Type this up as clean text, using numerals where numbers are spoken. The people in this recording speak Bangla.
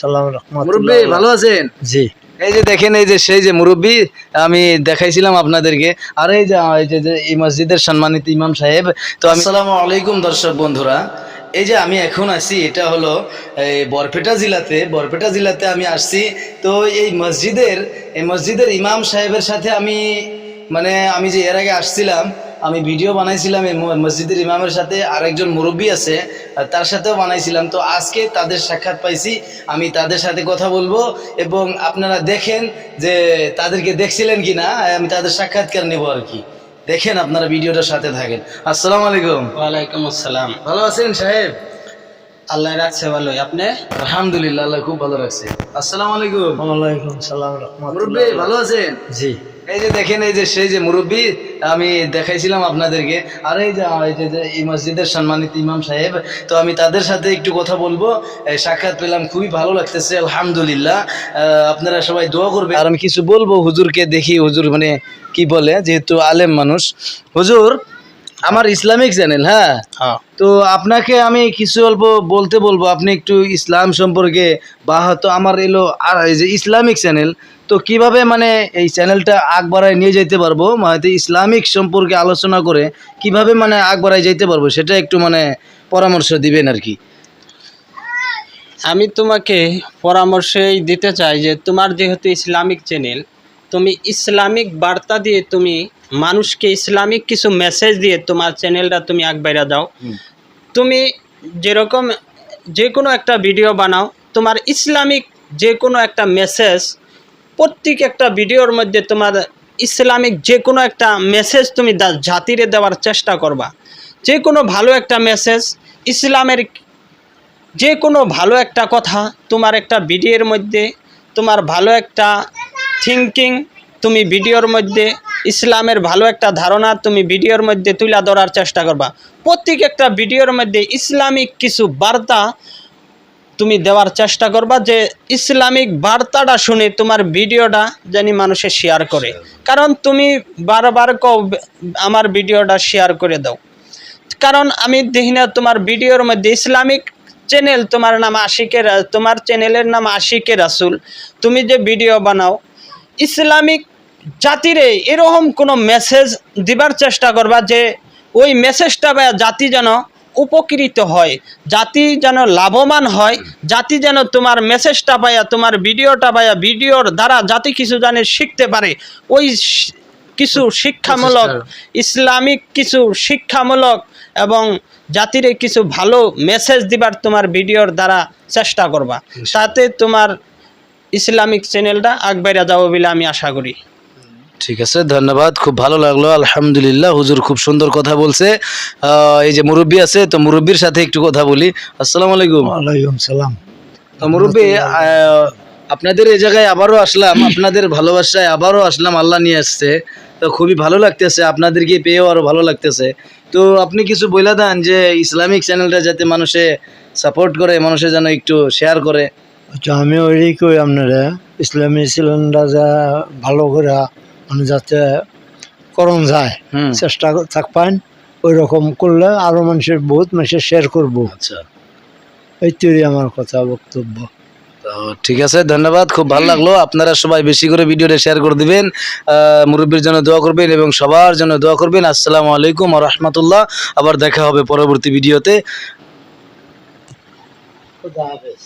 সালাম মুরব্বী রহমতুল্লাহ। ভালো আছেন? জি এই যে দেখেন, এই যে সেই যে মুরব্বী আমি দেখাইছিলাম আপনাদেরকে, আর এই যে এই মসজিদের সম্মানিত ইমাম সাহেব। তো আসসালামু আলাইকুম দর্শক বন্ধুরা, এই যে আমি এখন আছি, এটা হলো এই বরপেটা জেলাতে আমি আসছি। তো এই মসজিদের ইমাম সাহেবের সাথে আমি যে এর আগে আসছিলাম, আমি ভিডিও বানাইছিলাম এই মসজিদের ইমামের সাথে, আরেকজন মুরব্বী আছে তার সাথেও বানাইছিলাম। তো আজকে তাদের সাক্ষাৎ পাইছি, আমি তাদের সাথে কথা বলবো এবং আপনারা দেখেন যে তাদেরকে দেখছিলেন কিনা, আমি তাদের সাক্ষাৎকার নেব আর কি। দেখেন, আপনারা ভিডিওটার সাথে থাকেন। আসসালামু আলাইকুম। ওয়ালাইকুম আসসালাম। ভালো আছেন সাহেব? আল্লাহ রাখছে ভালোই, আপনি? আলহামদুলিল্লাহ, আল্লাহ খুব ভালো রাখছে। আসসালামু আলাইকুম। ওয়ালাইকুম সালাম মুরব্বী রহমতুল্লাহ। ভালো আছেন? জি এই যে দেখেন, এই যে সেই যে মুরব্বী আমি দেখাইছিলাম আপনাদেরকে, আর এই যে এই মসজিদের সম্মানিত ইমাম সাহেব। তো আমি তাদের সাথে একটু কথা বলবো, সাক্ষাৎ পেলাম, খুবই ভালো লাগতেছে আলহামদুলিল্লাহ। আপনারা সবাই দোয়া করবেন। আর আমি কিছু বলবো হুজুরকে, দেখি হুজুর মানে কি বলে, যেহেতু আলেম মানুষ। হুজুর, আমার ইসলামিক চ্যানেল, হ্যাঁ, তো আপনাকে আমি কিছু অল্প বলতে বলবো, আপনি একটু ইসলাম সম্পর্কে, বা হয়তো আমার এলো আর এই যে ইসলামিক চ্যানেল, তো কিভাবে মানে এই চ্যানেলটা আগ বাড়ায় নিয়ে যেতে পারবো, হয়তো ইসলামিক সম্পর্কে আলোচনা করে কিভাবে মানে আগ বাড়ায় যেতে পারবো, সেটা একটু মানে পরামর্শ দিবেন আর কি। আমি তোমাকে পরামর্শই দিতে চাই যে তোমার যেহেতু ইসলামিক চ্যানেল, তুমি ইসলামিক বার্তা দিয়ে, তুমি মানুষকে ইসলামিক কিছু মেসেজ দিয়ে তোমার চ্যানেলটা তুমি আগবাইরা দাও। তুমি যেরকম যে কোনো একটা ভিডিও বানাও, তোমার ইসলামিক যে কোনো একটা মেসেজ, প্রত্যেক একটা ভিডিওর মধ্যে তোমার ইসলামিক যে কোনো একটা মেসেজ তুমি জাতিরে দেওয়ার চেষ্টা করবা। যে কোনো ভালো একটা মেসেজ, ইসলামের যে কোনো ভালো একটা কথা তোমার একটা ভিডিওর মধ্যে, তোমার ভালো একটা থিঙ্কিং তুমি ভিডিওর মধ্যে, ইসলামের ভালো একটা ধারণা তুমি ভিডিওর মধ্যে তুলে ধরার চেষ্টা করবা। প্রত্যেক একটা ভিডিওর মধ্যে ইসলামিক কিছু বার্তা তুমি দেওয়ার চেষ্টা করবা, যে ইসলামিক বার্তাটা শুনে তোমার ভিডিওটা জানি মানুষে শেয়ার করে। কারণ তুমি বারবার আমার ভিডিওটা শেয়ার করে দাও, কারণ আমি দেখি না তোমার ভিডিওর মধ্যে ইসলামিক চ্যানেল, তোমার নাম তোমার চ্যানেলের নাম আশিকে রাসূল। তুমি যে ভিডিও বানাও ইসলামিক জাতিরে এরকম কোনো মেসেজ দিবার চেষ্টা করবা, যে ওই মেসেজটা বা জাতি যেন উপকৃত হয়, জাতি যেন লাভবান হয়, জাতি যেন তোমার মেসেজটা পাইয়া, তোমার ভিডিওটা পাইয়া, ভিডিওর দ্বারা জাতি কিছু জানে শিখতে পারে। ওই কিছু শিক্ষামূলক, ইসলামিক কিছু শিক্ষামূলক এবং জাতিরে কিছু ভালো মেসেজ দিবার তোমার ভিডিওর দ্বারা চেষ্টা করবা, তাতে তোমার ইসলামিক চ্যানেলটা আগবাইরা যাবো বলে আমি আশা করি। ঠিক আছে, ধন্যবাদ, খুব ভালো লাগলো আলহামদুলিল্লাহ। হুজুর খুব সুন্দর কথা বলছে। এই যে মুরব্বী আছে, তো মুরব্বীর সাথে একটু কথা বলি। আসসালামু আলাইকুম। ওয়ালাইকুম সালাম। তো মুরব্বী, আপনাদের এই জায়গায় আবারও আসলাম, আপনাদের ভালোবাসায় আবারও আসলাম, আল্লাহ নিয়ে আসছে, তো খুবই ভালো লাগতেছে, আপনাদেরকে পেয়েও আরও ভালো লাগতেছে। তো আপনি কিছু বইলা দেন যে ইসলামিক চ্যানেলটা যাতে মানুষে সাপোর্ট করে, মানুষে যেন একটু শেয়ার করে। আচ্ছা, আমি ওইটাই কই আপনারা, ইসলামী চ্যানেলটা যা ভালো করে মানে যাতে করণ যায়, চেষ্টা থাকবেন। ওই রকম করলে আরো মানুষের, বহুত মানুষের শেয়ার করবো। আচ্ছা, এইটাই আমার কথা, বক্তব্য। তো ঠিক আছে, ধন্যবাদ, খুব ভালো লাগলো। আপনারা সবাই বেশি করে ভিডিওটা শেয়ার করে দিবেন, মুরব্বীর জন্য দোয়া করবেন এবং সবার জন্য দোয়া করবেন। আসসালামু আলাইকুম ওয়া রাহমাতুল্লাহ। আবার দেখা হবে পরবর্তী ভিডিওতে। খুদা হাফেজ।